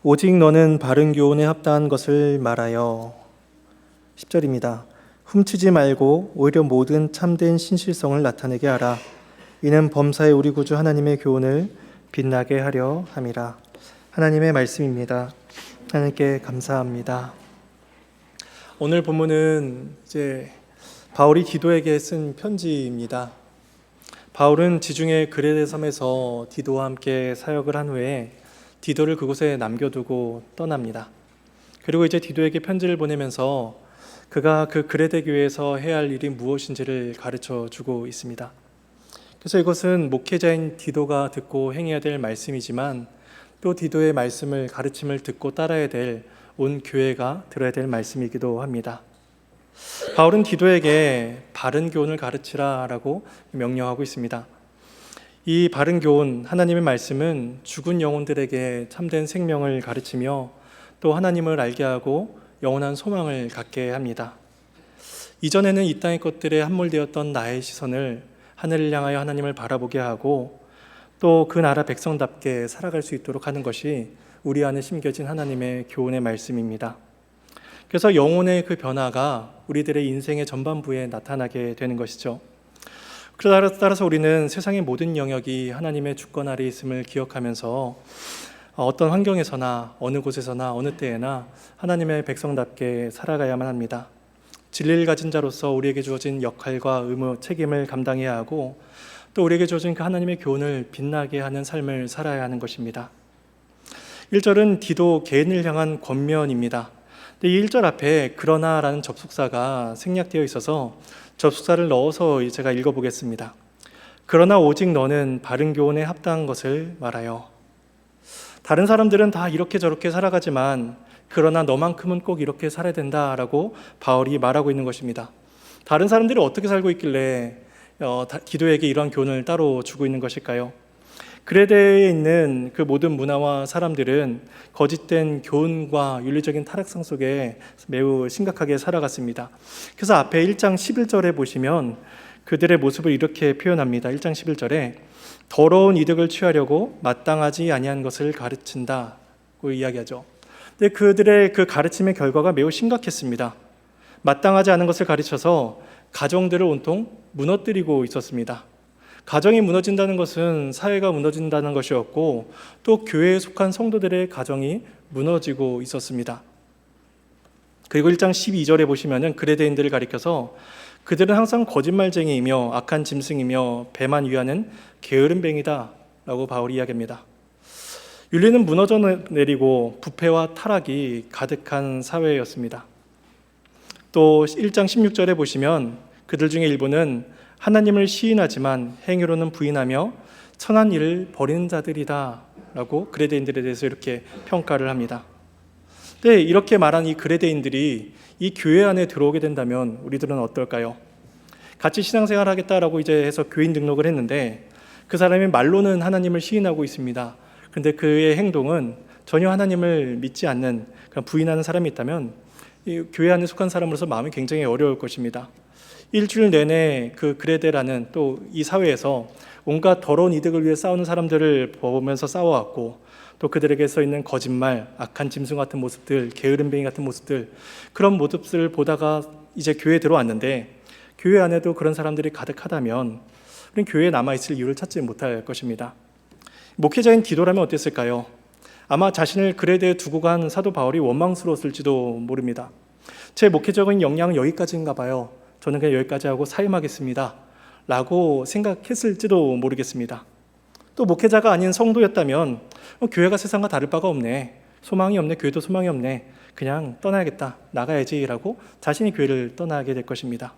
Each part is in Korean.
오직 너는 바른 교훈에 합당한 것을 말하여. 10절입니다. 훔치지 말고 오히려 모든 참된 신실성을 나타내게 하라. 이는 범사의 우리 구주 하나님의 교훈을 빛나게 하려 함이라. 하나님의 말씀입니다. 하나님께 감사합니다. 오늘 본문은 바울이 디도에게 쓴 편지입니다. 바울은 지중해 그레데 섬에서 디도와 함께 사역을 한 후에 디도를 그곳에 남겨두고 떠납니다. 그리고 이제 디도에게 편지를 보내면서 그가 그 그레데 교회에서 해야 할 일이 무엇인지를 가르쳐 주고 있습니다. 그래서 이것은 목회자인 디도가 듣고 행해야 될 말씀이지만 또 디도의 말씀을 가르침을 듣고 따라야 될 온 교회가 들어야 될 말씀이기도 합니다. 바울은 디도에게 바른 교훈을 가르치라라고 명령하고 있습니다. 이 바른 교훈, 하나님의 말씀은 죽은 영혼들에게 참된 생명을 가르치며 또 하나님을 알게 하고 영원한 소망을 갖게 합니다. 이전에는 이 땅의 것들에 함몰되었던 나의 시선을 하늘을 향하여 하나님을 바라보게 하고 또 그 나라 백성답게 살아갈 수 있도록 하는 것이 우리 안에 심겨진 하나님의 교훈의 말씀입니다. 그래서 영혼의 그 변화가 우리들의 인생의 전반부에 나타나게 되는 것이죠. 따라서 우리는 세상의 모든 영역이 하나님의 주권 아래 있음을 기억하면서 어떤 환경에서나 어느 곳에서나 어느 때에나 하나님의 백성답게 살아가야만 합니다. 진리를 가진 자로서 우리에게 주어진 역할과 의무, 책임을 감당해야 하고 또 우리에게 주어진 그 하나님의 교훈을 빛나게 하는 삶을 살아야 하는 것입니다. 1절은 디도 개인을 향한 권면입니다. 이 1절 앞에 그러나라는 접속사가 생략되어 있어서 접속사를 넣어서 제가 읽어보겠습니다. 그러나 오직 너는 바른 교훈에 합당한 것을 말하여. 다른 사람들은 다 이렇게 저렇게 살아가지만 그러나 너만큼은 꼭 이렇게 살아야 된다라고 바울이 말하고 있는 것입니다. 다른 사람들이 어떻게 살고 있길래 디도에게 이런 교훈을 따로 주고 있는 것일까요? 그레데에 있는 그 모든 문화와 사람들은 거짓된 교훈과 윤리적인 타락상 속에 매우 심각하게 살아갔습니다. 그래서 앞에 1장 11절에 보시면 그들의 모습을 이렇게 표현합니다. 1장 11절에 더러운 이득을 취하려고 마땅하지 아니한 것을 가르친다고 이야기하죠. 근데 그들의 그 가르침의 결과가 매우 심각했습니다. 마땅하지 않은 것을 가르쳐서 가정들을 온통 무너뜨리고 있었습니다. 가정이 무너진다는 것은 사회가 무너진다는 것이었고 또 교회에 속한 성도들의 가정이 무너지고 있었습니다. 그리고 1장 12절에 보시면은 그레데인들을 가리켜서 그들은 항상 거짓말쟁이이며 악한 짐승이며 배만 위하는 게으름뱅이다 라고 바울이 이야기합니다. 윤리는 무너져 내리고 부패와 타락이 가득한 사회였습니다. 또 1장 16절에 보시면 그들 중에 일부는 하나님을 시인하지만 행위로는 부인하며 천한 일을 버리는 자들이다 라고 그레데인들에 대해서 이렇게 평가를 합니다. 네, 이렇게 말한 이 그레데인들이 이 교회 안에 들어오게 된다면 우리들은 어떨까요? 같이 신앙생활 하겠다라고 이제 해서 교인 등록을 했는데 그 사람이 말로는 하나님을 시인하고 있습니다. 근데 그의 행동은 전혀 하나님을 믿지 않는 그냥 부인하는 사람이 있다면 이 교회 안에 속한 사람으로서 마음이 굉장히 어려울 것입니다. 일주일 내내 그 그레데라는 또 이 사회에서 온갖 더러운 이득을 위해 싸우는 사람들을 보면서 싸워왔고 또 그들에게 서 있는 거짓말, 악한 짐승 같은 모습들, 게으름뱅이 같은 모습들 그런 모습들을 보다가 이제 교회에 들어왔는데 교회 안에도 그런 사람들이 가득하다면 우리는 교회에 남아있을 이유를 찾지 못할 것입니다. 목회자인 디도라면 어땠을까요? 아마 자신을 그레데에 두고 간 사도 바울이 원망스러웠을지도 모릅니다. 제 목회적인 역량은 여기까지인가 봐요. 저는 그냥 여기까지 하고 사임하겠습니다 라고 생각했을지도 모르겠습니다. 또 목회자가 아닌 성도였다면 교회가 세상과 다를 바가 없네, 소망이 없네, 교회도 소망이 없네, 그냥 떠나야겠다, 나가야지 라고 자신이 교회를 떠나게 될 것입니다.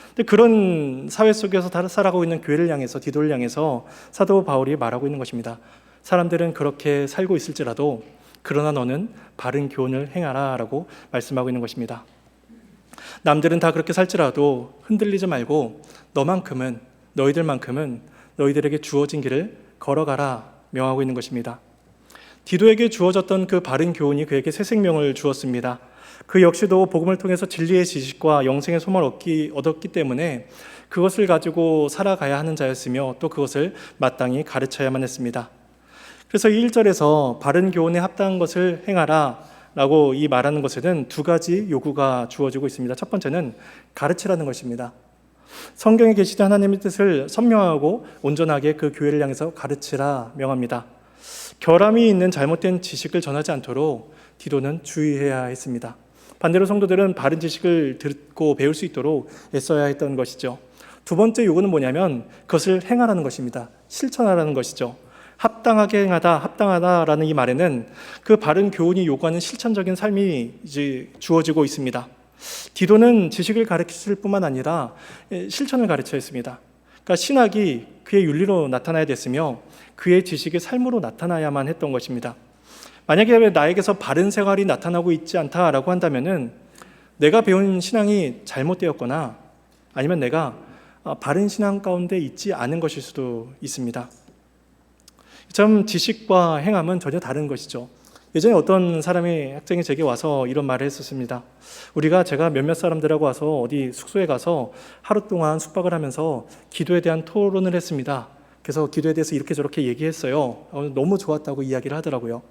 근데 그런 사회 속에서 살아가고 있는 교회를 향해서, 디도를 향해서 사도 바울이 말하고 있는 것입니다. 사람들은 그렇게 살고 있을지라도 그러나 너는 바른 교훈을 행하라 라고 말씀하고 있는 것입니다. 남들은 다 그렇게 살지라도 흔들리지 말고 너만큼은, 너희들만큼은 너희들에게 주어진 길을 걸어가라 명하고 있는 것입니다. 디도에게 주어졌던 그 바른 교훈이 그에게 새 생명을 주었습니다. 그 역시도 복음을 통해서 진리의 지식과 영생의 소망을 얻었기 때문에 그것을 가지고 살아가야 하는 자였으며 또 그것을 마땅히 가르쳐야만 했습니다. 그래서 이 1절에서 바른 교훈에 합당한 것을 행하라 라고 이 말하는 것에는 두 가지 요구가 주어지고 있습니다. 첫 번째는 가르치라는 것입니다. 성경에 계시된 하나님의 뜻을 선명하고 온전하게 그 교회를 향해서 가르치라 명합니다. 결함이 있는 잘못된 지식을 전하지 않도록 디도는 주의해야 했습니다. 반대로 성도들은 바른 지식을 듣고 배울 수 있도록 애써야 했던 것이죠. 두 번째 요구는 뭐냐면 그것을 행하라는 것입니다. 실천하라는 것이죠. 합당하게 행하다, 합당하다라는 이 말에는 그 바른 교훈이 요구하는 실천적인 삶이 이제 주어지고 있습니다. 디도는 지식을 가르칠 뿐만 아니라 실천을 가르쳐야 했습니다. 그러니까 신학이 그의 윤리로 나타나야 됐으며 그의 지식이 삶으로 나타나야만 했던 것입니다. 만약에 나에게서 바른 생활이 나타나고 있지 않다라고 한다면은 내가 배운 신앙이 잘못되었거나 아니면 내가 바른 신앙 가운데 있지 않은 것일 수도 있습니다. 참 지식과 행함은 전혀 다른 것이죠. 예전에 어떤 사람이 학생이 제게 와서 이런 말을 했었습니다. 제가 몇몇 사람들하고 와서 어디 숙소에 가서 하루 동안 숙박을 하면서 기도에 대한 토론을 했습니다. 그래서 기도에 대해서 이렇게 저렇게 얘기했어요. 너무 좋았다고 이야기를 하더라고요.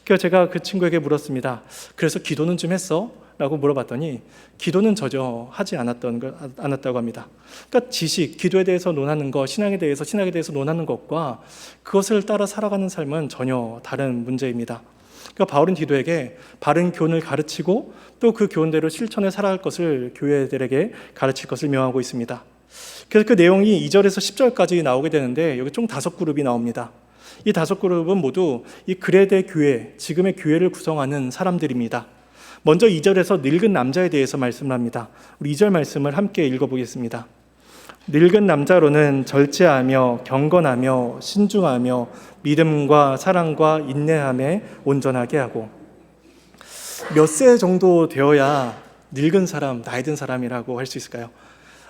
그래서 제가 그 친구에게 물었습니다. 그래서 기도는 좀 했어? 라고 물어봤더니 기도는 전혀 하지 않았다고 합니다. 그러니까 지식, 기도에 대해서 논하는 것, 신학에 대해서 논하는 것과 그것을 따라 살아가는 삶은 전혀 다른 문제입니다. 그러니까 바울은 디도에게 바른 교훈을 가르치고 또 그 교훈대로 실천해 살아갈 것을 교회들에게 가르칠 것을 명하고 있습니다. 그래서 그 내용이 2절에서 10절까지 나오게 되는데 여기 총 5그룹이 나옵니다. 이 5그룹은 모두 이 그레데 교회, 지금의 교회를 구성하는 사람들입니다. 먼저 2절에서 늙은 남자에 대해서 말씀을 합니다. 우리 2절 말씀을 함께 읽어보겠습니다. 늙은 남자로는 절제하며 경건하며 신중하며 믿음과 사랑과 인내함에 온전하게 하고. 몇 세 정도 되어야 늙은 사람, 나이 든 사람이라고 할 수 있을까요?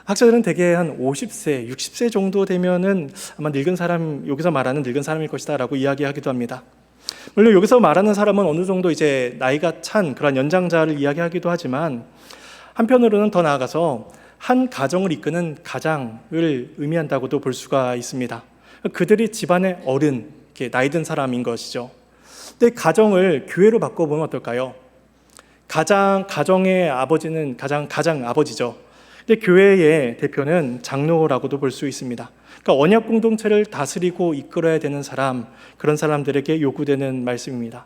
학자들은 대개 한 50세, 60세 정도 되면은 아마 늙은 사람, 여기서 말하는 늙은 사람일 것이다 라고 이야기하기도 합니다. 물론 여기서 말하는 사람은 어느 정도 이제 나이가 찬 그런 연장자를 이야기하기도 하지만 한편으로는 더 나아가서 한 가정을 이끄는 가장을 의미한다고도 볼 수가 있습니다. 그들이 집안의 어른, 나이 든 사람인 것이죠. 근데 가정을 교회로 바꿔보면 어떨까요? 가정의 아버지는 가장 아버지죠. 근데 교회의 대표는 장로라고도 볼 수 있습니다. 그러니까 언약 공동체를 다스리고 이끌어야 되는 사람, 그런 사람들에게 요구되는 말씀입니다.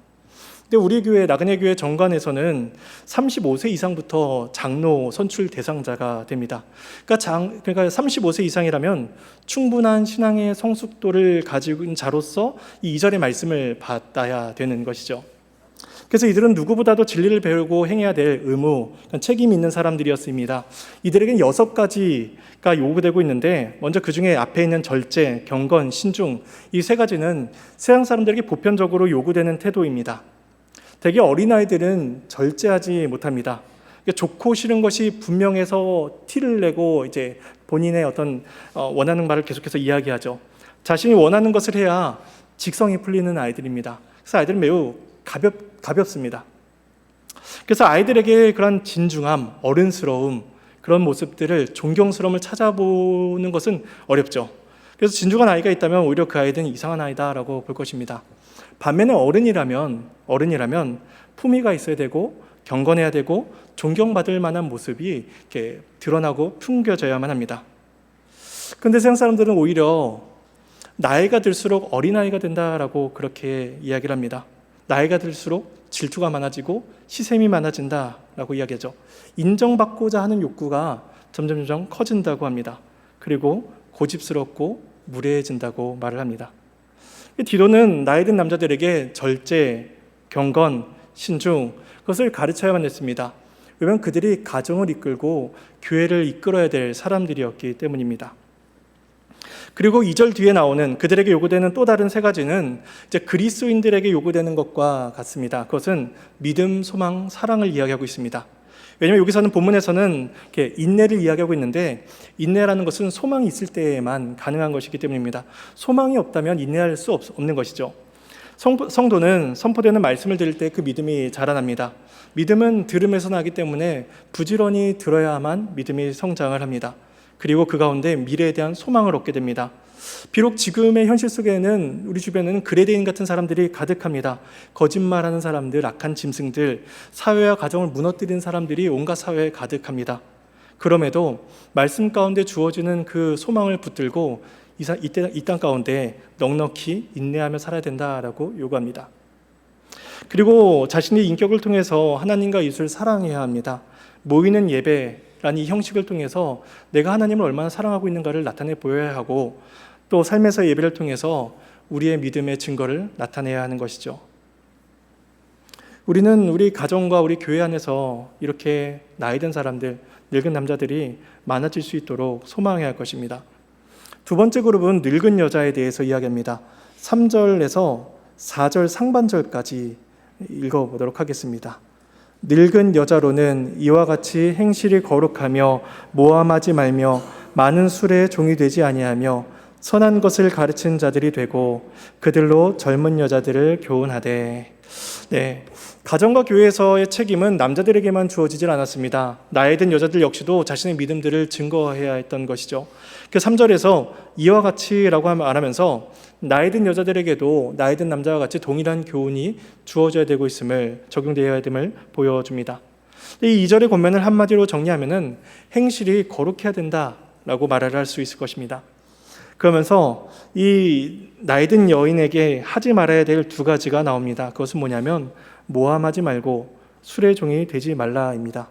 근데 우리 교회, 나그네 교회 정관에서는 35세 이상부터 장로 선출 대상자가 됩니다. 그러니까 35세 이상이라면 충분한 신앙의 성숙도를 가지고 자로서 이 2절의 말씀을 받아야 되는 것이죠. 그래서 이들은 누구보다도 진리를 배우고 행해야 될 의무, 책임 있는 사람들이었습니다. 이들에게는 6가지가 요구되고 있는데 먼저 그 중에 앞에 있는 절제, 경건, 신중, 이 3가지는 세상 사람들에게 보편적으로 요구되는 태도입니다. 대개 어린아이들은 절제하지 못합니다. 좋고 싫은 것이 분명해서 티를 내고 이제 본인의 어떤 원하는 말을 계속해서 이야기하죠. 자신이 원하는 것을 해야 직성이 풀리는 아이들입니다. 그래서 아이들은 매우 가볍습니다. 그래서 아이들에게 그런 진중함, 어른스러움, 그런 모습들을, 존경스러움을 찾아보는 것은 어렵죠. 그래서 진중한 아이가 있다면 오히려 그 아이는 이상한 아이다라고 볼 것입니다. 반면에 어른이라면 품위가 있어야 되고 경건해야 되고 존경받을 만한 모습이 이렇게 드러나고 풍겨져야만 합니다. 그런데 세상 사람들은 오히려 나이가 들수록 어린아이가 된다라고 그렇게 이야기를 합니다. 나이가 들수록 질투가 많아지고 시샘이 많아진다라고 이야기하죠. 인정받고자 하는 욕구가 점점 커진다고 합니다. 그리고 고집스럽고 무례해진다고 말을 합니다. 디도는 나이 든 남자들에게 절제, 경건, 신중, 그것을 가르쳐야만 했습니다. 왜냐하면 그들이 가정을 이끌고 교회를 이끌어야 될 사람들이었기 때문입니다. 그리고 2절 뒤에 나오는 그들에게 요구되는 또 다른 3가지는 이제 그리스도인들에게 요구되는 것과 같습니다. 그것은 믿음, 소망, 사랑을 이야기하고 있습니다. 왜냐하면 여기서는 본문에서는 이렇게 인내를 이야기하고 있는데 인내라는 것은 소망이 있을 때에만 가능한 것이기 때문입니다. 소망이 없다면 인내할 수 없는 것이죠. 성도는 선포되는 말씀을 들을 때 그 믿음이 자라납니다. 믿음은 들음에서 나기 때문에 부지런히 들어야만 믿음이 성장을 합니다. 그리고 그 가운데 미래에 대한 소망을 얻게 됩니다. 비록 지금의 현실 속에는 우리 주변에는 그레데인 같은 사람들이 가득합니다. 거짓말하는 사람들, 악한 짐승들, 사회와 가정을 무너뜨리는 사람들이 온갖 사회에 가득합니다. 그럼에도 말씀 가운데 주어지는 그 소망을 붙들고 이 땅 가운데 넉넉히 인내하며 살아야 된다라고 요구합니다. 그리고 자신의 인격을 통해서 하나님과 이웃을 사랑해야 합니다. 모이는 예배라는 이 형식을 통해서 내가 하나님을 얼마나 사랑하고 있는가를 나타내 보여야 하고, 또 삶에서 예배를 통해서 우리의 믿음의 증거를 나타내야 하는 것이죠. 우리는 우리 가정과 우리 교회 안에서 이렇게 나이 든 사람들, 늙은 남자들이 많아질 수 있도록 소망해야 할 것입니다. 두 번째 그룹은 늙은 여자에 대해서 이야기합니다. 3절에서 4절 상반절까지 읽어보도록 하겠습니다. 늙은 여자로는 이와 같이 행실이 거룩하며 모함하지 말며 많은 술에 종이 되지 아니하며 선한 것을 가르치는 자들이 되고 그들로 젊은 여자들을 교훈하되. 네, 가정과 교회에서의 책임은 남자들에게만 주어지질 않았습니다. 나이 든 여자들 역시도 자신의 믿음들을 증거해야 했던 것이죠. 그 3절에서 이와 같이라고 안 하면서 나이 든 여자들에게도 나이 든 남자와 같이 동일한 교훈이 주어져야 되고 있음을, 적용되어야 됨을 보여줍니다. 이 2절의 권면을 한마디로 정리하면은 행실이 거룩해야 된다라고 말을 할 수 있을 것입니다. 그러면서 이 나이든 여인에게 하지 말아야 될 두 가지가 나옵니다. 그것은 뭐냐면 모함하지 말고 술의 종이 되지 말라입니다.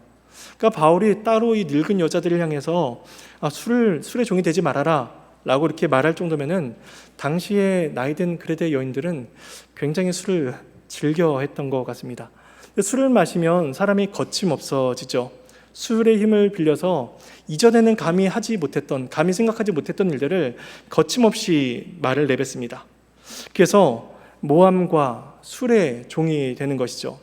그러니까 바울이 따로 이 늙은 여자들을 향해서 술의 종이 되지 말아라 라고 이렇게 말할 정도면은 당시에 나이든 그레데 여인들은 굉장히 술을 즐겨 했던 것 같습니다. 술을 마시면 사람이 거침없어지죠. 술의 힘을 빌려서 이전에는 감히 생각하지 못했던 일들을 거침없이 말을 내뱉습니다. 그래서 모함과 술의 종이 되는 것이죠.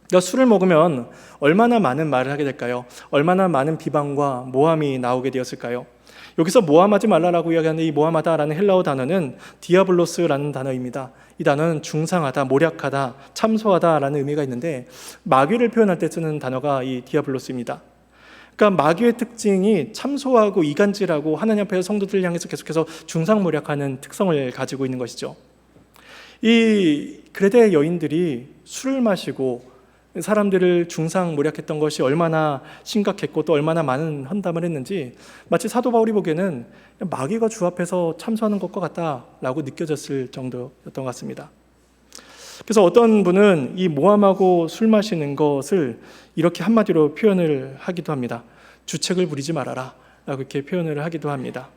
그러니까 술을 먹으면 얼마나 많은 말을 하게 될까요? 얼마나 많은 비방과 모함이 나오게 되었을까요? 여기서 모함하지 말라라고 이야기하는 이 모함하다라는 헬라어 단어는 디아블로스라는 단어입니다. 이 단어는 중상하다, 모략하다, 참소하다라는 의미가 있는데 마귀를 표현할 때 쓰는 단어가 이 디아블로스입니다. 그러니까 마귀의 특징이 참소하고 이간질하고 하나님 앞에서 성도들을 향해서 계속해서 중상모략하는 특성을 가지고 있는 것이죠. 이 그레데 여인들이 술을 마시고 사람들을 중상모략했던 것이 얼마나 심각했고 또 얼마나 많은 헌담을 했는지 마치 사도 바울이 보기에는 마귀가 주 앞에서 참소하는 것과 같다라고 느껴졌을 정도였던 것 같습니다. 그래서 어떤 분은 이 모함하고 술 마시는 것을 이렇게 한마디로 표현을 하기도 합니다. 주책을 부리지 말아라 라고 이렇게 표현을 하기도 합니다.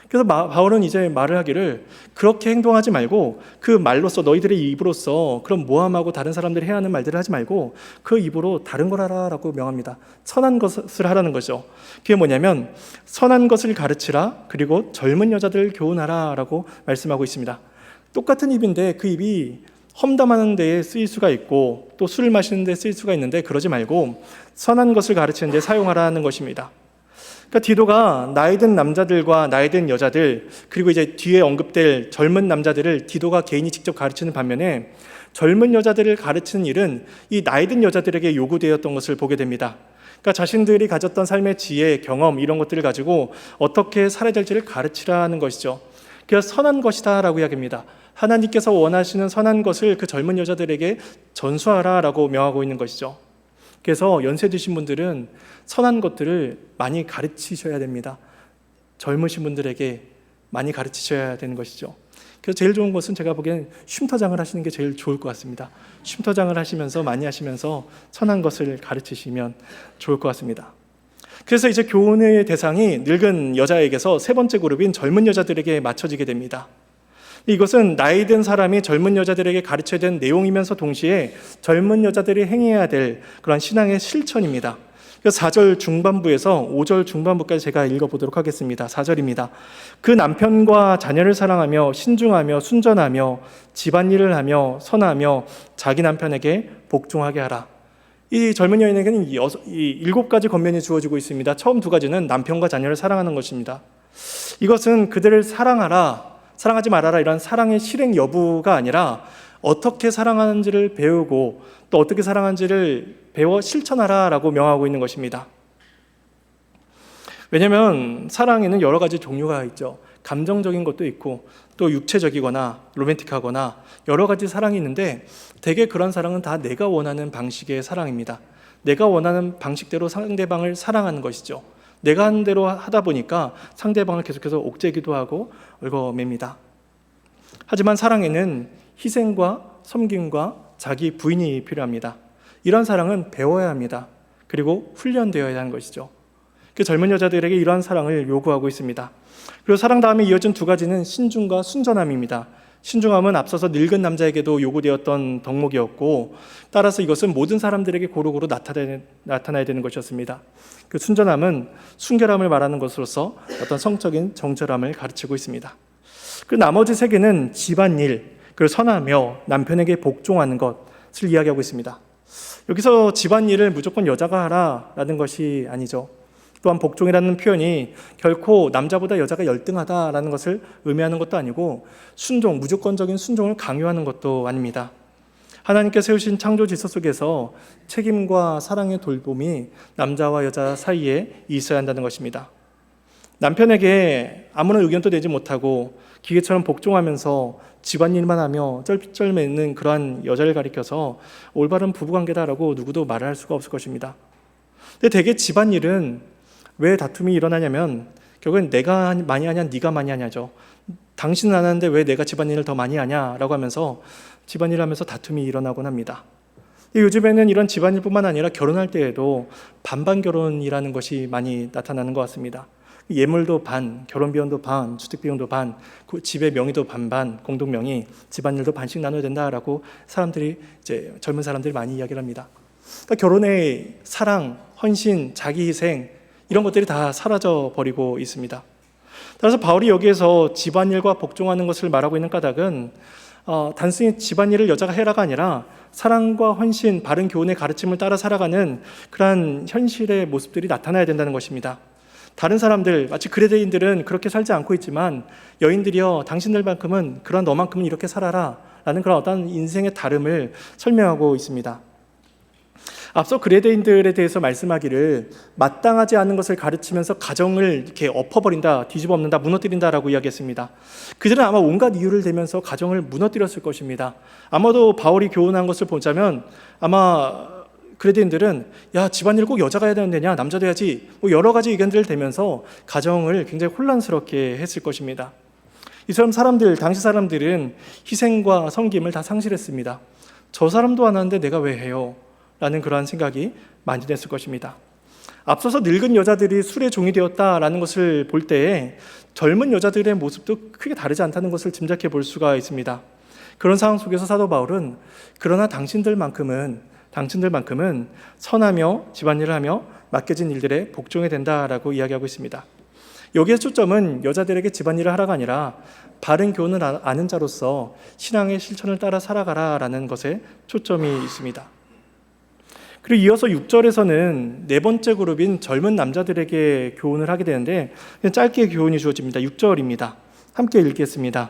그래서 바울은 이제 말을 하기를 그렇게 행동하지 말고 그 말로써 너희들의 입으로써 그런 모함하고 다른 사람들이 해야 하는 말들을 하지 말고 그 입으로 다른 걸 하라라고 명합니다. 선한 것을 하라는 거죠. 그게 뭐냐면 선한 것을 가르치라, 그리고 젊은 여자들을 교훈하라라고 말씀하고 있습니다. 똑같은 입인데 그 입이 험담하는 데에 쓰일 수가 있고 또 술을 마시는 데 쓰일 수가 있는데 그러지 말고 선한 것을 가르치는 데 사용하라는 것입니다. 그러니까 디도가 나이든 남자들과 나이든 여자들, 그리고 이제 뒤에 언급될 젊은 남자들을 디도가 개인이 직접 가르치는 반면에 젊은 여자들을 가르치는 일은 이 나이든 여자들에게 요구되었던 것을 보게 됩니다. 그러니까 자신들이 가졌던 삶의 지혜, 경험 이런 것들을 가지고 어떻게 살아야 될지를 가르치라는 것이죠. 그래서 선한 것이다 라고 이야기합니다. 하나님께서 원하시는 선한 것을 그 젊은 여자들에게 전수하라라고 명하고 있는 것이죠. 그래서 연세 드신 분들은 선한 것들을 많이 가르치셔야 됩니다. 젊으신 분들에게 많이 가르치셔야 되는 것이죠. 그래서 제일 좋은 것은 제가 보기엔 쉼터장을 하시는 게 제일 좋을 것 같습니다. 쉼터장을 하시면서 많이 하시면서 선한 것을 가르치시면 좋을 것 같습니다. 그래서 이제 교훈의 대상이 늙은 여자에게서 세 번째 그룹인 젊은 여자들에게 맞춰지게 됩니다. 이것은 나이 든 사람이 젊은 여자들에게 가르쳐야 되는 내용이면서 동시에 젊은 여자들이 행해야 될 그런 신앙의 실천입니다. 4절 중반부에서 5절 중반부까지 제가 읽어보도록 하겠습니다. 4절입니다. 그 남편과 자녀를 사랑하며 신중하며 순전하며 집안일을 하며 선하며 자기 남편에게 복종하게 하라. 이 젊은 여인에게는 이 7가지 권면이 주어지고 있습니다. 처음 2가지는 남편과 자녀를 사랑하는 것입니다. 이것은 그들을 사랑하지 말아라 이런 사랑의 실행 여부가 아니라 어떻게 사랑하는지를 배우고 또 어떻게 사랑하는지를 배워 실천하라라고 명하고 있는 것입니다. 왜냐하면 사랑에는 여러 가지 종류가 있죠. 감정적인 것도 있고 또 육체적이거나 로맨틱하거나 여러 가지 사랑이 있는데 대개 그런 사랑은 다 내가 원하는 방식의 사랑입니다. 내가 원하는 방식대로 상대방을 사랑하는 것이죠. 내가 하는 대로 하다 보니까 상대방을 계속해서 옥죄기도 하고 얽어맵니다. 하지만 사랑에는 희생과 섬김과 자기 부인이 필요합니다. 이런 사랑은 배워야 합니다. 그리고 훈련되어야 하는 것이죠. 그 젊은 여자들에게 이러한 사랑을 요구하고 있습니다. 그리고 사랑 다음에 이어진 두 가지는 신중과 순전함입니다. 신중함은 앞서서 늙은 남자에게도 요구되었던 덕목이었고 따라서 이것은 모든 사람들에게 고루고루 나타나야 되는 것이었습니다. 그 순전함은 순결함을 말하는 것으로서 어떤 성적인 정결함을 가르치고 있습니다. 그 나머지 세 개는 집안일, 그리고 선하며 남편에게 복종하는 것을 이야기하고 있습니다. 여기서 집안일을 무조건 여자가 하라라는 것이 아니죠. 또한 복종이라는 표현이 결코 남자보다 여자가 열등하다라는 것을 의미하는 것도 아니고 순종, 무조건적인 순종을 강요하는 것도 아닙니다. 하나님께 세우신 창조 질서 속에서 책임과 사랑의 돌봄이 남자와 여자 사이에 있어야 한다는 것입니다. 남편에게 아무런 의견도 내지 못하고 기계처럼 복종하면서 집안일만 하며 쩔쩔매는 그러한 여자를 가리켜서 올바른 부부관계다라고 누구도 말을 할 수가 없을 것입니다. 근데 대개 집안일은 왜 다툼이 일어나냐면 결국엔 내가 많이 하냐 네가 많이 하냐죠. 당신은 안 하는데 왜 내가 집안일을 더 많이 하냐라고 하면서 집안일을 하면서 다툼이 일어나곤 합니다. 요즘에는 이런 집안일뿐만 아니라 결혼할 때에도 반반 결혼이라는 것이 많이 나타나는 것 같습니다. 예물도 반, 결혼비용도 반, 주택비용도 반, 집의 명의도 반반, 공동명의, 집안일도 반씩 나눠야 된다라고 사람들이 이제 젊은 사람들이 많이 이야기를 합니다. 그러니까 결혼의 사랑, 헌신, 자기 희생 이런 것들이 다 사라져 버리고 있습니다. 따라서 바울이 여기에서 집안일과 복종하는 것을 말하고 있는 까닭은 단순히 집안일을 여자가 해라가 아니라 사랑과 헌신, 바른 교훈의 가르침을 따라 살아가는 그러한 현실의 모습들이 나타나야 된다는 것입니다. 다른 사람들, 마치 그레데인들은 그렇게 살지 않고 있지만 여인들이여 당신들만큼은 그런 너만큼은 이렇게 살아라 라는 그런 어떤 인생의 다름을 설명하고 있습니다. 앞서 그레데인들에 대해서 말씀하기를 마땅하지 않은 것을 가르치면서 가정을 이렇게 엎어버린다, 뒤집어 엎는다, 무너뜨린다라고 이야기했습니다. 그들은 아마 온갖 이유를 대면서 가정을 무너뜨렸을 것입니다. 아마도 바울이 교훈한 것을 보자면 아마 그레데인들은 야 집안일 꼭 여자가 해야 되느냐 남자도 해야지 여러 가지 의견들을 대면서 가정을 굉장히 혼란스럽게 했을 것입니다. 이처럼 당시 사람들은 희생과 섬김을 다 상실했습니다. 저 사람도 안 하는데 내가 왜 해요? 라는 그러한 생각이 많이 됐을 것입니다. 앞서서 늙은 여자들이 술의 종이 되었다라는 것을 볼 때에 젊은 여자들의 모습도 크게 다르지 않다는 것을 짐작해 볼 수가 있습니다. 그런 상황 속에서 사도 바울은 그러나 당신들만큼은 선하며 집안일을 하며 맡겨진 일들에 복종해야 된다라고 이야기하고 있습니다. 여기에 초점은 여자들에게 집안일을 하라가 아니라 바른 교훈을 아는 자로서 신앙의 실천을 따라 살아가라라는 것에 초점이 있습니다. 그리고 이어서 6절에서는 네 번째 그룹인 젊은 남자들에게 교훈을 하게 되는데 짧게 교훈이 주어집니다. 6절입니다. 함께 읽겠습니다.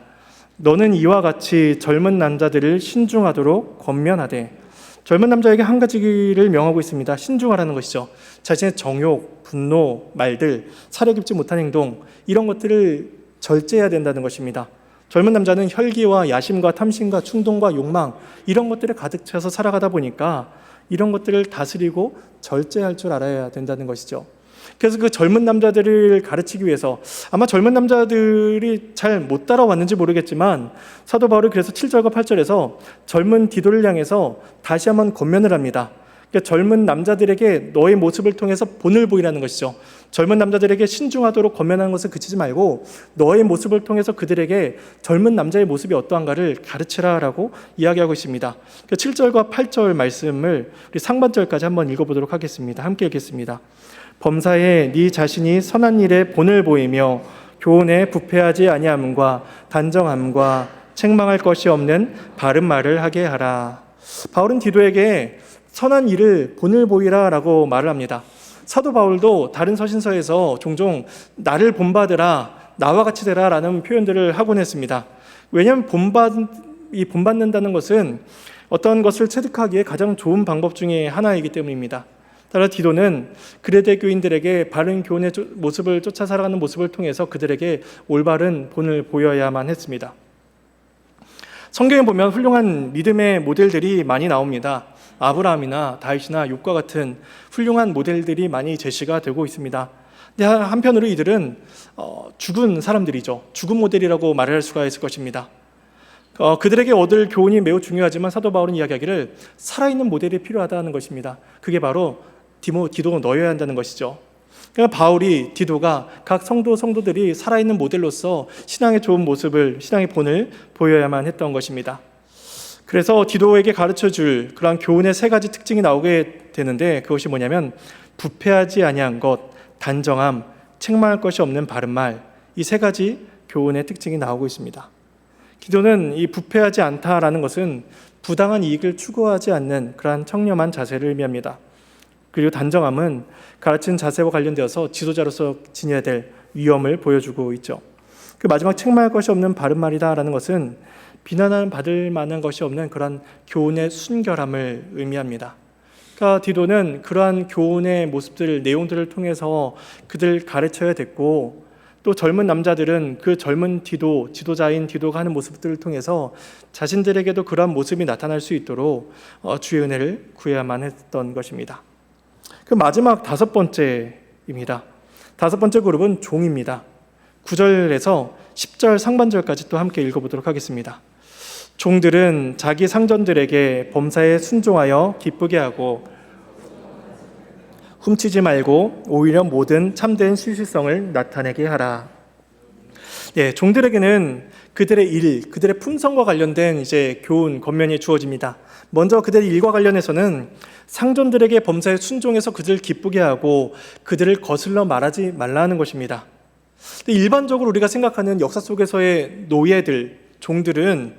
너는 이와 같이 젊은 남자들을 신중하도록 권면하되. 젊은 남자에게 한 가지를 명하고 있습니다. 신중하라는 것이죠. 자신의 정욕, 분노, 말들, 사려 깊지 못한 행동 이런 것들을 절제해야 된다는 것입니다. 젊은 남자는 혈기와 야심과 탐심과 충동과 욕망 이런 것들에 가득 차서 살아가다 보니까 이런 것들을 다스리고 절제할 줄 알아야 된다는 것이죠. 그래서 그 젊은 남자들을 가르치기 위해서 아마 젊은 남자들이 잘 못 따라왔는지 모르겠지만 사도 바울이 그래서 7절과 8절에서 젊은 디도를 향해서 다시 한번 권면을 합니다. 그러니까 젊은 남자들에게 너의 모습을 통해서 본을 보이라는 것이죠. 젊은 남자들에게 신중하도록 권면하는 것을 그치지 말고 너의 모습을 통해서 그들에게 젊은 남자의 모습이 어떠한가를 가르치라라고 이야기하고 있습니다. 그러니까 7절과 8절 말씀을 우리 상반절까지 한번 읽어보도록 하겠습니다. 함께 읽겠습니다. 범사에 네 자신이 선한 일에 본을 보이며 교훈에 부패하지 아니함과 단정함과 책망할 것이 없는 바른 말을 하게 하라. 바울은 디도에게 선한 일을 본을 보이라라고 말을 합니다. 사도 바울도 다른 서신서에서 종종 나를 본받으라, 나와 같이 되라라는 표현들을 하곤 했습니다. 왜냐하면 본받는다는 것은 어떤 것을 체득하기에 가장 좋은 방법 중에 하나이기 때문입니다. 따라 디도는 그레데 교인들에게 바른 교훈의 모습을 쫓아 살아가는 모습을 통해서 그들에게 올바른 본을 보여야만 했습니다. 성경에 보면 훌륭한 믿음의 모델들이 많이 나옵니다. 아브라함이나 다윗이나 욥과 같은 훌륭한 모델들이 많이 제시가 되고 있습니다. 근데 한편으로 이들은 죽은 사람들이죠. 죽은 모델이라고 말할 수가 있을 것입니다. 그들에게 얻을 교훈이 매우 중요하지만 사도 바울은 이야기하기를 살아있는 모델이 필요하다는 것입니다. 그게 바로 디도가 너여야 한다는 것이죠. 그러니까 바울이 디도가 각 성도들이 살아있는 모델로서 신앙의 좋은 모습을, 신앙의 본을 보여야만 했던 것입니다. 그래서 디도에게 가르쳐줄 그러한 교훈의 세 가지 특징이 나오게 되는데, 그것이 뭐냐면 부패하지 아니한 것, 단정함, 책망할 것이 없는 바른 말, 이 세 가지 교훈의 특징이 나오고 있습니다. 디도는 이 부패하지 않다라는 것은 부당한 이익을 추구하지 않는 그러한 청렴한 자세를 의미합니다. 그리고 단정함은 가르친 자세와 관련되어서 지도자로서 지녀야 될 위엄을 보여주고 있죠. 그 마지막 책망할 것이 없는 바른 말이다라는 것은 비난을 받을 만한 것이 없는 그러한 교훈의 순결함을 의미합니다. 그러니까 디도는 그러한 교훈의 모습들, 내용들을 통해서 그들 가르쳐야 됐고, 또 젊은 남자들은 그 젊은 지도자인 디도가 하는 모습들을 통해서 자신들에게도 그러한 모습이 나타날 수 있도록 주의 은혜를 구해야만 했던 것입니다. 그 마지막 다섯 번째입니다. 다섯 번째 그룹은 종입니다. 9절에서 10절 상반절까지 또 함께 읽어보도록 하겠습니다. 종들은 자기 상전들에게 범사에 순종하여 기쁘게 하고 훔치지 말고 오히려 모든 참된 신실성을 나타내게 하라. 종들에게는 그들의 일, 그들의 품성과 관련된 이제 교훈, 권면이 주어집니다. 먼저 그들의 일과 관련해서는 상전들에게 범사에 순종해서 그들을 기쁘게 하고 그들을 거슬러 말하지 말라는 것입니다. 일반적으로 우리가 생각하는 역사 속에서의 노예들, 종들은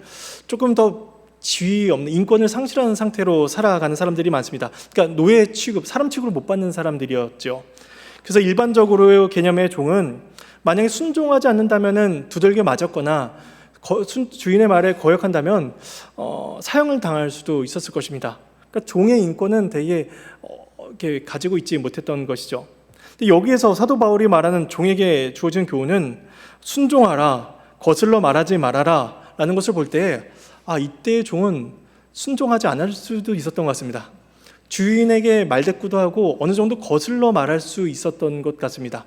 조금 더 지위 없는, 인권을 상실하는 상태로 살아가는 사람들이 많습니다. 그러니까 노예 취급, 사람 취급을 못 받는 사람들이었죠. 그래서 일반적으로 개념의 종은 만약에 순종하지 않는다면 두들겨 맞았거나 주인의 말에 거역한다면 사형을 당할 수도 있었을 것입니다. 그러니까 종의 인권은 되게 이렇게 가지고 있지 못했던 것이죠. 근데 여기에서 사도 바울이 말하는 종에게 주어진 교훈은 순종하라, 거슬러 말하지 말아라 라는 것을 볼 때 이때의 종은 순종하지 않을 수도 있었던 것 같습니다. 주인에게 말대꾸도 하고 어느 정도 거슬러 말할 수 있었던 것 같습니다.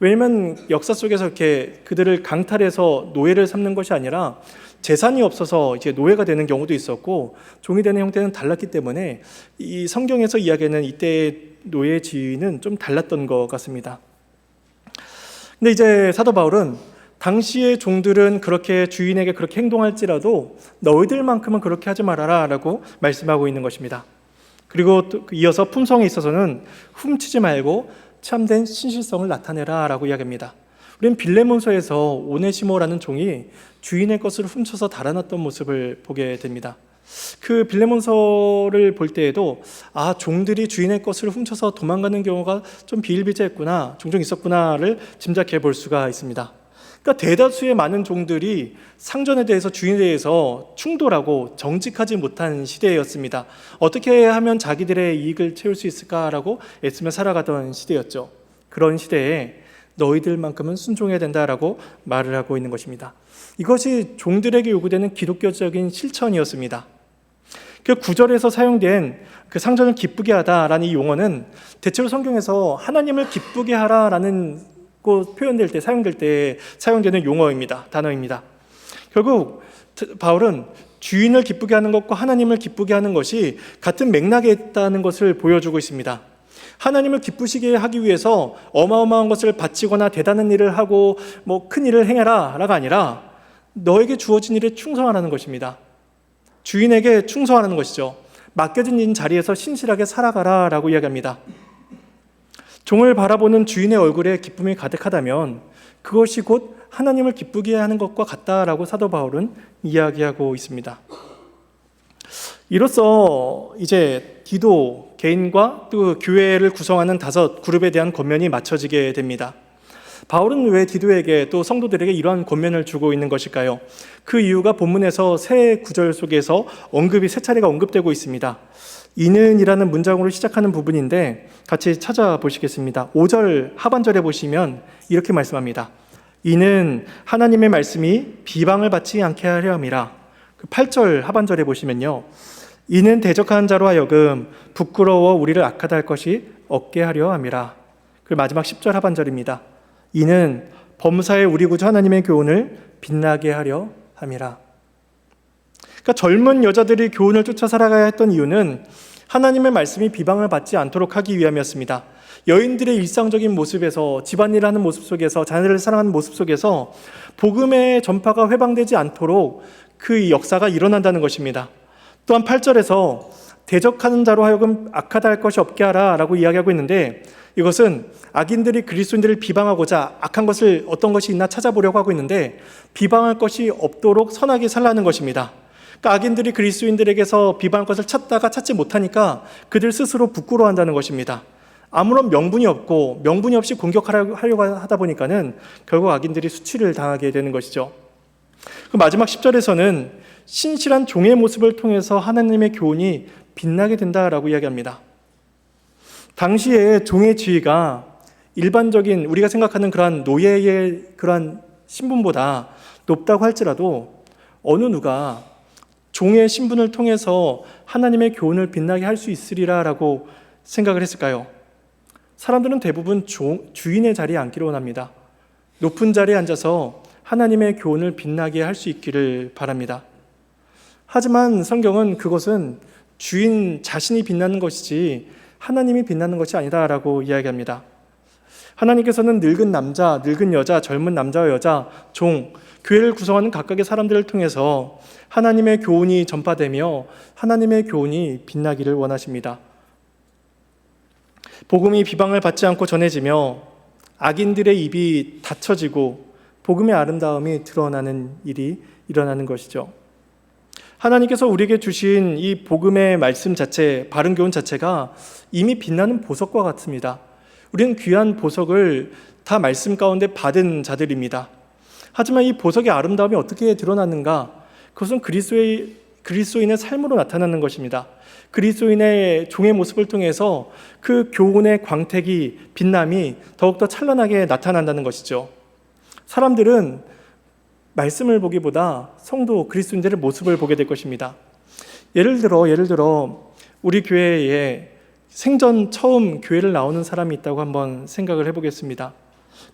왜냐하면 역사 속에서 이렇게 그들을 강탈해서 노예를 삼는 것이 아니라 재산이 없어서 이제 노예가 되는 경우도 있었고 종이 되는 형태는 달랐기 때문에 이 성경에서 이야기하는 이때의 노예 지위는 좀 달랐던 것 같습니다. 근데 이제 사도 바울은 당시의 종들은 그렇게 주인에게 그렇게 행동할지라도 너희들만큼은 그렇게 하지 말아라 라고 말씀하고 있는 것입니다. 그리고 또 이어서 품성에 있어서는 훔치지 말고 참된 신실성을 나타내라 라고 이야기합니다. 우리는 빌레몬서에서 오네시모라는 종이 주인의 것을 훔쳐서 달아났던 모습을 보게 됩니다. 그 빌레몬서를 볼 때에도 종들이 주인의 것을 훔쳐서 도망가는 경우가 좀 비일비재했구나, 종종 있었구나를 짐작해 볼 수가 있습니다. 그러니까 대다수의 많은 종들이 상전에 대해서, 주인에 대해서 충돌하고 정직하지 못한 시대였습니다. 어떻게 하면 자기들의 이익을 채울 수 있을까라고 애쓰며 살아가던 시대였죠. 그런 시대에 너희들만큼은 순종해야 된다라고 말을 하고 있는 것입니다. 이것이 종들에게 요구되는 기독교적인 실천이었습니다. 그 9절에서 사용된 그 상전을 기쁘게 하다라는 이 용어는 대체로 성경에서 하나님을 기쁘게 하라라는 표현될 때, 사용될 때 사용되는 용어입니다. 단어입니다. 결국 바울은 주인을 기쁘게 하는 것과 하나님을 기쁘게 하는 것이 같은 맥락에 있다는 것을 보여주고 있습니다. 하나님을 기쁘시게 하기 위해서 어마어마한 것을 바치거나 대단한 일을 하고 큰 일을 행해라 라가 아니라 너에게 주어진 일에 충성하라는 것입니다. 주인에게 충성하라는 것이죠. 맡겨진 자리에서 신실하게 살아가라 라고 이야기합니다. 종을 바라보는 주인의 얼굴에 기쁨이 가득하다면 그것이 곧 하나님을 기쁘게 하는 것과 같다라고 사도 바울은 이야기하고 있습니다. 이로써 이제 디도 개인과 또 교회를 구성하는 5 그룹에 대한 권면이 맞춰지게 됩니다. 바울은 왜 디도에게 또 성도들에게 이러한 권면을 주고 있는 것일까요? 그 이유가 본문에서 세 구절 속에서 세 차례가 언급되고 있습니다. 이는이라는 문장으로 시작하는 부분인데 같이 찾아보시겠습니다. 5절 하반절에 보시면 이렇게 말씀합니다. 이는 하나님의 말씀이 비방을 받지 않게 하려 함이라. 8절 하반절에 보시면요. 이는 대적하는 자로 하여금 부끄러워 우리를 악하다 할 것이 없게 하려 함이라. 그리고 마지막 10절 하반절입니다. 이는 범사에 우리 구주 하나님의 교훈을 빛나게 하려 함이라. 그러니까 젊은 여자들이 교훈을 쫓아 살아가야 했던 이유는 하나님의 말씀이 비방을 받지 않도록 하기 위함이었습니다. 여인들의 일상적인 모습에서, 집안일을 하는 모습 속에서, 자녀들을 사랑하는 모습 속에서 복음의 전파가 회방되지 않도록 그 역사가 일어난다는 것입니다. 또한 8절에서 대적하는 자로 하여금 악하다 할 것이 없게 하라 라고 이야기하고 있는데, 이것은 악인들이 그리스도인들을 비방하고자 악한 것을 어떤 것이 있나 찾아보려고 하고 있는데 비방할 것이 없도록 선하게 살라는 것입니다. 그러니까 악인들이 그리스도인들에게서 비방할 것을 찾다가 찾지 못하니까 그들 스스로 부끄러워한다는 것입니다. 아무런 명분이 없고 명분이 없이 공격하려고 하다 보니까는 결국 악인들이 수치를 당하게 되는 것이죠. 마지막 10절에서는 신실한 종의 모습을 통해서 하나님의 교훈이 빛나게 된다라고 이야기합니다. 당시에 종의 지위가 일반적인 우리가 생각하는 그러한 노예의 그러한 신분보다 높다고 할지라도 어느 누가 종의 신분을 통해서 하나님의 교훈을 빛나게 할 수 있으리라라고 생각을 했을까요? 사람들은 대부분 주인의 자리에 앉기를 원합니다. 높은 자리에 앉아서 하나님의 교훈을 빛나게 할 수 있기를 바랍니다. 하지만 성경은 그것은 주인 자신이 빛나는 것이지 하나님이 빛나는 것이 아니다라고 이야기합니다. 하나님께서는 늙은 남자, 늙은 여자, 젊은 남자와 여자, 종, 교회를 구성하는 각각의 사람들을 통해서 하나님의 교훈이 전파되며 하나님의 교훈이 빛나기를 원하십니다. 복음이 비방을 받지 않고 전해지며 악인들의 입이 닫혀지고 복음의 아름다움이 드러나는 일이 일어나는 것이죠. 하나님께서 우리에게 주신 이 복음의 말씀 자체, 바른 교훈 자체가 이미 빛나는 보석과 같습니다. 우리는 귀한 보석을 다 말씀 가운데 받은 자들입니다. 하지만 이 보석의 아름다움이 어떻게 드러나는가? 그것은 그리스도인의 삶으로 나타나는 것입니다. 그리스도인의 종의 모습을 통해서 그 교훈의 광택이, 빛남이 더욱더 찬란하게 나타난다는 것이죠. 사람들은 말씀을 보기보다 성도 그리스도인들의 모습을 보게 될 것입니다. 예를 들어 우리 교회에 생전 처음 교회를 나오는 사람이 있다고 한번 생각을 해보겠습니다.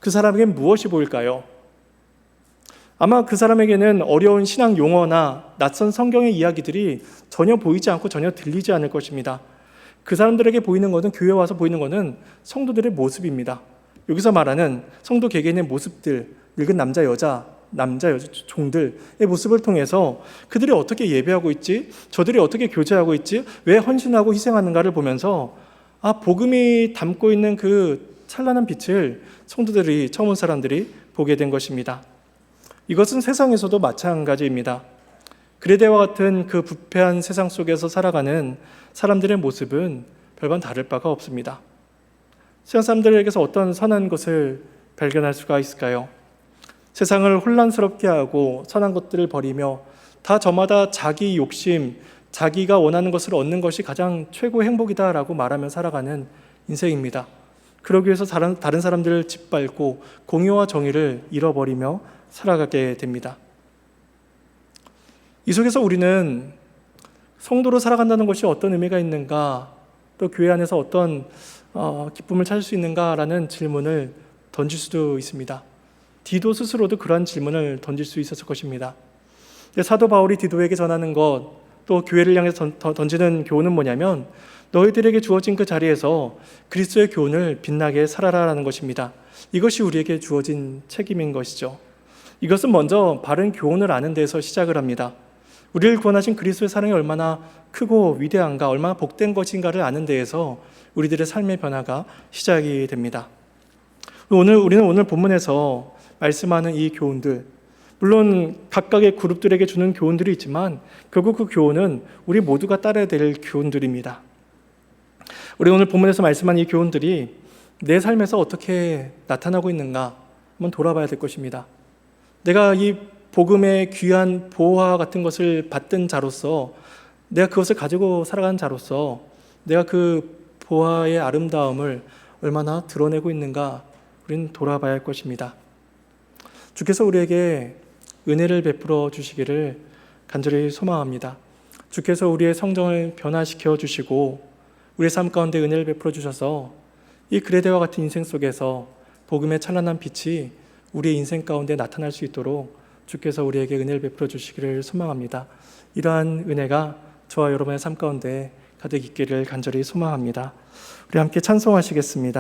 그 사람에게는 무엇이 보일까요? 아마 그 사람에게는 어려운 신앙 용어나 낯선 성경의 이야기들이 전혀 보이지 않고 전혀 들리지 않을 것입니다. 그 사람들에게 보이는 것은, 교회 와서 보이는 것은 성도들의 모습입니다. 여기서 말하는 성도 개개인의 모습들, 늙은 남자, 여자 종들의 모습을 통해서 그들이 어떻게 예배하고 있지? 저들이 어떻게 교제하고 있지? 왜 헌신하고 희생하는가를 보면서 복음이 담고 있는 그 찬란한 빛을 성도들이, 처음 온 사람들이 보게 된 것입니다. 이것은 세상에서도 마찬가지입니다. 그레데와 같은 그 부패한 세상 속에서 살아가는 사람들의 모습은 별반 다를 바가 없습니다. 세상 사람들에게서 어떤 선한 것을 발견할 수가 있을까요? 세상을 혼란스럽게 하고 선한 것들을 버리며 다 저마다 자기 욕심, 자기가 원하는 것을 얻는 것이 가장 최고의 행복이다라고 말하며 살아가는 인생입니다. 그러기 위해서 다른 사람들을 짓밟고 공의와 정의를 잃어버리며 살아가게 됩니다. 이 속에서 우리는 성도로 살아간다는 것이 어떤 의미가 있는가, 또 교회 안에서 어떤 기쁨을 찾을 수 있는가라는 질문을 던질 수도 있습니다. 디도 스스로도 그러한 질문을 던질 수 있었을 것입니다. 사도 바울이 디도에게 전하는 것, 또 교회를 향해서 던지는 교훈은 뭐냐면 너희들에게 주어진 그 자리에서 그리스도의 교훈을 빛나게 살아라라는 것입니다. 이것이 우리에게 주어진 책임인 것이죠. 이것은 먼저 바른 교훈을 아는 데에서 시작을 합니다. 우리를 구원하신 그리스도의 사랑이 얼마나 크고 위대한가, 얼마나 복된 것인가를 아는 데에서 우리들의 삶의 변화가 시작이 됩니다. 우리는 오늘 본문에서 말씀하는 이 교훈들, 물론 각각의 그룹들에게 주는 교훈들이 있지만 결국 그 교훈은 우리 모두가 따라야 될 교훈들입니다. 우리 오늘 본문에서 말씀하는 이 교훈들이 내 삶에서 어떻게 나타나고 있는가 한번 돌아봐야 될 것입니다. 내가 이 복음의 귀한 보화 같은 것을 받던 자로서, 내가 그것을 가지고 살아가는 자로서 내가 그 보화의 아름다움을 얼마나 드러내고 있는가 우리는 돌아봐야 할 것입니다. 주께서 우리에게 은혜를 베풀어 주시기를 간절히 소망합니다. 주께서 우리의 성정을 변화시켜 주시고 우리의 삶 가운데 은혜를 베풀어 주셔서 이 그레데와 같은 인생 속에서 복음의 찬란한 빛이 우리의 인생 가운데 나타날 수 있도록 주께서 우리에게 은혜를 베풀어 주시기를 소망합니다. 이러한 은혜가 저와 여러분의 삶 가운데 가득 있기를 간절히 소망합니다. 우리 함께 찬송하시겠습니다.